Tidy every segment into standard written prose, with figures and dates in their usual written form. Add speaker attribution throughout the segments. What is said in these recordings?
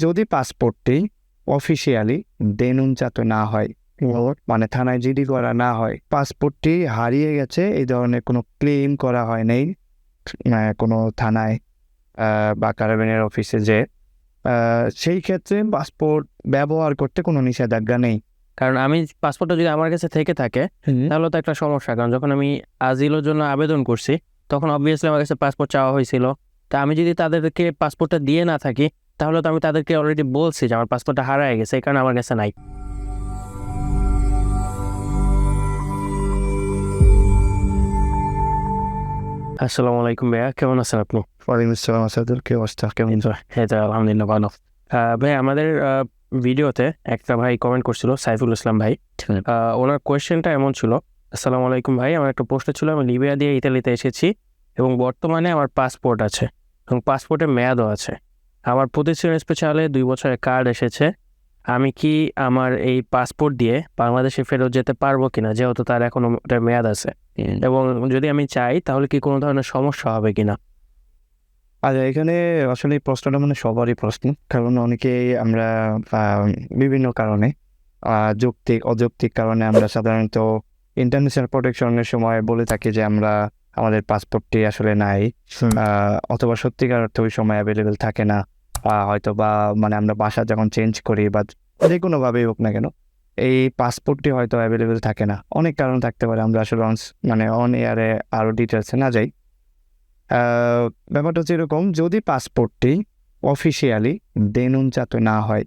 Speaker 1: যদি পাসপোর্টটি অফিসিয়ালি দেনুনচাত না হয়, মানে থানায় জিডি করা না হয়, পাসপোর্টটি হারিয়ে গেছে এই ধরনের কোনো ক্লেম করা হয় নাই কোনো থানায় বা কারাবিনের অফিসে, যে সেই ক্ষেত্রে পাসপোর্ট ব্যবহার করতে কোনো নিষেধাজ্ঞা নেই।
Speaker 2: কারণ আমি পাসপোর্টটা যদি আমার কাছে থেকে থাকে তাহলে তো একটা সমস্যা, কারণ যখন আমি আজিলের জন্য আবেদন করছি তখন অবভিয়াসলি আমার কাছে পাসপোর্ট চাওয়া হয়েছিল। তা আমি যদি তাদেরকে পাসপোর্টটা দিয়ে না থাকি তাহলে তো আমি তাদেরকে অলরেডি বলছি যে আমার পাসপোর্টটা হারায় গেছে, এই কারণে আমার কাছে নাই। আসসালামু আলাইকুম ভাইয়া, কেমন আছেন আপনি?
Speaker 1: ওয়ালাইকুম আসসালাম আসাদুল, কি অবস্থা, কেমন?
Speaker 2: হ্যাঁ আলহামদুলিল্লাহ ভালো। ভাই আমাদের ভিডিওতে একটা ভাই কমেন্ট করছিল, সাইফুল ইসলাম ভাই। ওনার কোয়েশ্চেনটা এমন ছিল, আসসালামু আলাইকুম ভাই, আমার একটা প্রশ্ন ছিল, আমি লিবিয়া দিয়ে ইতালিতে এসেছি এবং বর্তমানে আমার পাসপোর্ট আছে এবং পাসপোর্টের মেয়াদও আছে। আমার প্রতিষ্ঠান স্পেশালে 2 বছরের কার্ড এসেছে। আমি কি আমার এই পাসপোর্ট দিয়ে বাংলাদেশে ফেরত যেতে পারবো কিনা, যেহেতু তার এখনো ওটার মেয়াদ আছে, এবং যদি আমি চাই তাহলে কি কোনো ধরনের সমস্যা হবে কিনা?
Speaker 1: আচ্ছা, এখানে আসলে এই প্রশ্নটা মানে সবারই প্রশ্ন, কারণ অনেকেই আমরা বিভিন্ন কারণে যৌক্তিক অযৌক্তিক কারণে আমরা সাধারণত ইন্টারন্যাশনাল প্রোটেকশনের সময় বলে থাকি যে আমরা আমাদের পাসপোর্টটি আসলে নাই, অথবা সত্যিকার অর্থে ওই সময় অ্যাভেলেবেল থাকে না, হয়তো বা মানে আমরা বাসা যখন চেঞ্জ করি বা যে কোনোভাবেই হোক না কেন এই পাসপোর্টটি হয়তো অ্যাভেলেবেল থাকে না। অনেক কারণ থাকতে পারে, আমরা আসলে মানে অন এয়ারে আরও ডিটেলসে না যাই। ব্যাপারটা হচ্ছে এরকম, যদি পাসপোর্টটি অফিসিয়ালি দেনুনচাত না হয়,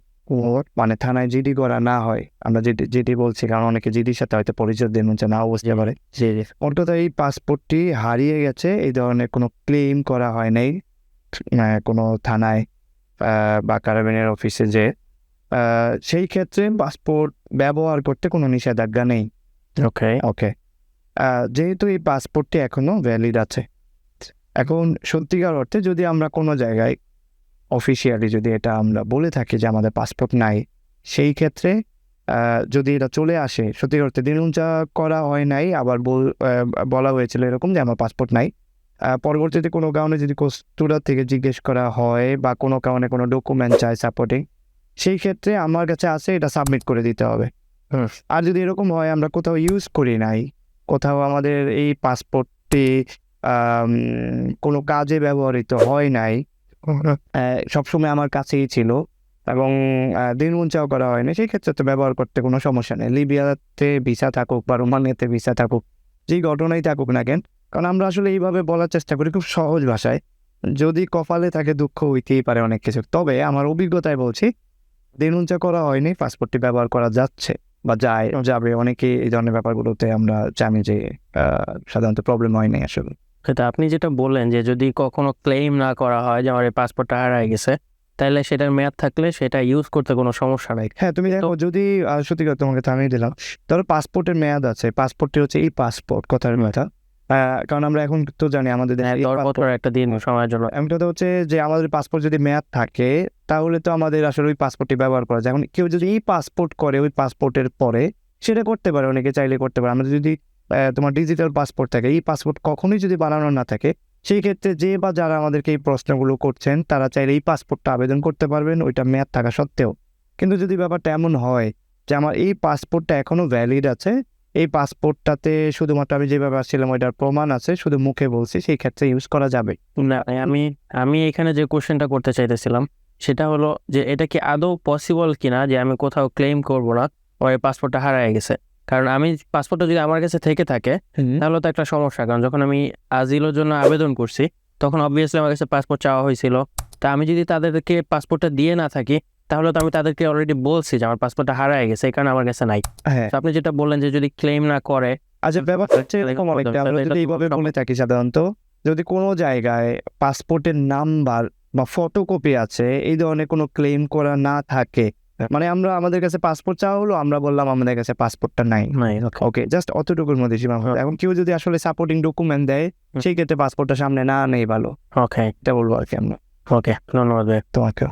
Speaker 1: মানে থানায় জিডি করা না হয়, আমরা জিডি বলছি কারণ অনেকে জিডির সাথে হয়তো পরিচয় দেনুনচা নাও বুঝতে পারে, অন্তত এই পাসপোর্টটি হারিয়ে গেছে এই ধরনের কোনো ক্লেম করা হয় নাই কোনো থানায় বা কারাবিনের অফিসে, যে সেই ক্ষেত্রে পাসপোর্ট ব্যবহার করতে কোনো নিষেধাজ্ঞা নেই। ওকে, যেহেতু এই পাসপোর্টটি এখনো ভ্যালিড আছে, এখন সত্যিকার অর্থে যদি আমরা কোনো জায়গায় অফিসিয়ালি যদি এটা আমরা বলে থাকি যে আমাদের পাসপোর্ট নাই, সেই ক্ষেত্রে যদি এটা চলে আসে সত্যিকার অর্থে দেনুনচা করা হয় নাই, আবার বলা হয়েছিল এরকম যে আমার পাসপোর্ট নাই, পরবর্তীতে কোনো কারণে যদি কস্তুরা থেকে জিজ্ঞেস করা হয় বা কোনো কারণে কোনো ডকুমেন্ট চায় সাপোর্টিং, সেই ক্ষেত্রে আমার কাছে আছে, এটা সাবমিট করে দিতে হবে। আর যদি এরকম হয় আমরা কোথাও ইউজ করি নাই, কোথাও আমাদের এই পাসপোর্টটি কোনো কাজে ব্যবহৃত হয় নাই, সবসময় আমার কাছেই ছিল এবং দেনুনচাও করা হয় না, সেই ক্ষেত্রে তো ব্যবহার করতে কোনো সমস্যা নেই। লিবিয়াতে ভিসা থাকুক বা রোমানিয়াতে ভিসা থাকুক, যেই ঘটনাই থাকুক না কেন, কারণ আমরা আসলে এইভাবে বলার চেষ্টা করি খুব সহজ ভাষায়, যদি কপালে থাকে দুঃখ হইতেই পারে অনেক কিছু। তবে আমার অভিজ্ঞতায় বলছি, দেনুনচা করা হয়নি, পাসপোর্টটি ব্যবহার করা যাচ্ছে বা যাবে। অনেকে এই ধরনের ব্যাপারগুলোতে আমরা জানি যে সাধারণত প্রবলেম হয় নাই আসলে।
Speaker 2: সেটা আপনি যেটা বললেন যে যদি কখনো ক্লেম না করা হয় যে আমার এই পাসপোর্টটা হারায় গেছে, তাহলে সেটার মেয়াদ থাকলে সেটা ইউজ করতে কোনো সমস্যা নাই।
Speaker 1: হ্যাঁ, তুমি দেখো, যদি সত্যি কথা তোমাকে থামিয়ে দিলাম, ধরো পাসপোর্টের মেয়াদ আছে, পাসপোর্টটি হচ্ছে এই পাসপোর্ট কথার কথা, কারণ আমরা এখন তো জানি আমাদের
Speaker 2: একটা দিন সময়ের জন্য।
Speaker 1: এমন কথা হচ্ছে যে আমাদের পাসপোর্ট যদি মেয়াদ থাকে তাহলে তো আমাদের আসলে ওই পাসপোর্টটি ব্যবহার করা যায়। এখন কেউ যদি এই পাসপোর্ট করে ওই পাসপোর্টের পরে, সেটা করতে পারে, অনেকে চাইলে করতে পারে। আমরা যদি তোমার ডিজিটাল পাসপোর্ট থাকে, এই পাসপোর্ট কখনোই যদি বানানো না থাকে, সেই ক্ষেত্রে যে বা যারা আমাদেরকে এই প্রশ্নগুলো করছেন তারা চাইলে এই পাসপোর্টটা আবেদন করতে পারবেন ওইটা মেয়াদ থাকা সত্ত্বেও। কিন্তু যদি ব্যাপারটা এমন হয় যে আমার এই পাসপোর্টটা এখনো ভ্যালিড আছে, এই পাসপোর্টটাতে শুধুমাত্র আমি যেভাবে আসছিলাম ওইটার প্রমাণ আছে, শুধু মুখে বলছি, সেই ক্ষেত্রে ইউজ করা যাবে
Speaker 2: না। আমি এখানে যে কোশ্চেনটা করতে চাইতেছিলাম সেটা হলো যে এটা কি আদৌ পসিবল কিনা যে আমি কোথাও ক্লেম করবো না ওই পাসপোর্টটা হারায় গেছে। কারণ আমি পাসপোর্টটা যদি আমার কাছে থেকে থাকে তাহলে তো একটা সমস্যা, কারণ যখন আমি আজিলের জন্য আবেদন করছি তখন অবভিয়াসলি আমার কাছে পাসপোর্ট চাওয়া হয়েছিল। তা আমি যদি তাদেরকে পাসপোর্টটা দিয়ে না থাকি তাহলে তো আমি তাদেরকে অলরেডি বলছি যে আমার পাসপোর্টটা হারায় গেছে, এই কারণে আমার কাছে নাই। আপনি যেটা বললেন যে যদি ক্লেম না করে,
Speaker 1: আচ্ছা, ব্যাপারটা হচ্ছে এরকম, আমরা যদি এইভাবে বলে থাকি সাধারণত, যদি কোনো জায়গায় পাসপোর্টের নাম্বার বা ফটোকপি আছে এই ধরনের কোনো ক্লেম করা না থাকে, মানে আমরা আমাদের কাছে পাসপোর্ট চাওয়া হলো, আমরা বললাম আমাদের কাছে পাসপোর্টটা নাই, ওকে, জাস্ট অতটুকুর মধ্যে সীমাবদ্ধ। এখন কেউ যদি আসলে সাপোর্টিং ডকুমেন্ট দেয়, সেই ক্ষেত্রে পাসপোর্টটা সামনে না নেই ভালো।
Speaker 2: ওকে,
Speaker 1: এটা বলবো আর কি আমরা।
Speaker 2: ওকে, ধন্যবাদ ভাই
Speaker 1: তোমাকে।